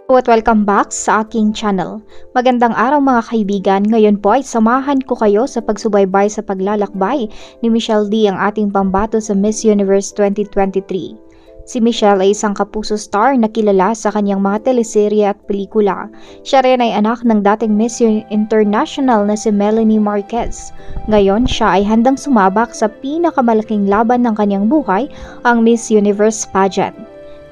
At welcome back sa aking channel. Magandang araw mga kaibigan. Ngayon po ay samahan ko kayo sa pagsubaybay sa paglalakbay ni Michelle D, ang ating pambato sa Miss Universe 2023. Si Michelle ay isang kapuso star na kilala sa kanyang mga teleserye at pelikula. Siya rin ay anak ng dating Miss International na si Melanie Marquez. Ngayon, siya ay handang sumabak sa pinakamalaking laban ng kanyang buhay, ang Miss Universe pageant.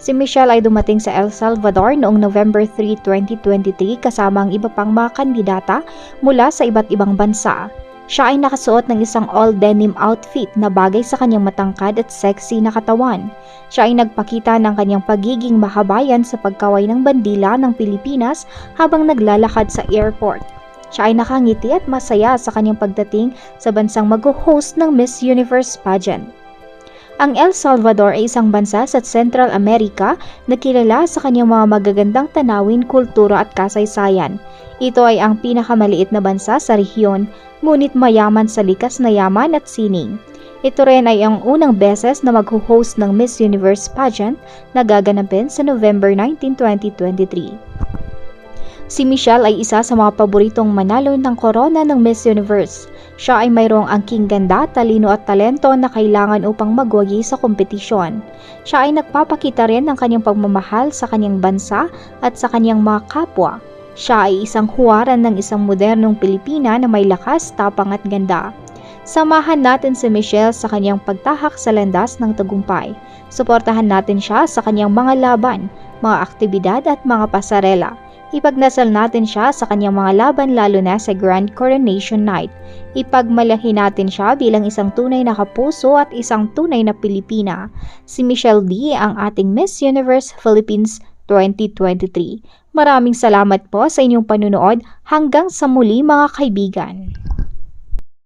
Si Michelle ay dumating sa El Salvador noong November 3, 2023 kasama ang iba pang mga kandidata mula sa iba't ibang bansa. Siya ay nakasuot ng isang all-denim outfit na bagay sa kanyang matangkad at sexy na katawan. Siya ay nagpakita ng kanyang pagiging mahabayan sa pagkaway ng bandila ng Pilipinas habang naglalakad sa airport. Siya ay nakangiti at masaya sa kanyang pagdating sa bansang mag-host ng Miss Universe pageant. Ang El Salvador ay isang bansa sa Central America na kilala sa kanyang mga magagandang tanawin, kultura at kasaysayan. Ito ay ang pinakamaliit na bansa sa rehiyon, ngunit mayaman sa likas na yaman at sining. Ito rin ay ang unang beses na mag-host ng Miss Universe pageant na gaganapin sa November 19, 2023. Si Michelle ay isa sa mga paboritong manalo ng korona ng Miss Universe. Siya ay mayroong angking ganda, talino at talento na kailangan upang magwagi sa kompetisyon. Siya ay nagpapakita rin ng kanyang pagmamahal sa kanyang bansa at sa kanyang mga kapwa. Siya ay isang huwaran ng isang modernong Pilipina na may lakas, tapang at ganda. Samahan natin si Michelle sa kanyang pagtahak sa landas ng tagumpay. Suportahan natin siya sa kanyang mga laban, mga aktibidad at mga pasarela. Ipagnasal natin siya sa kanyang mga laban lalo na sa Grand Coronation Night. Ipagmalaki natin siya bilang isang tunay na kapuso at isang tunay na Pilipina. Si Michelle D, ang ating Miss Universe Philippines 2023. Maraming salamat po sa inyong panunood. Hanggang sa muli mga kaibigan.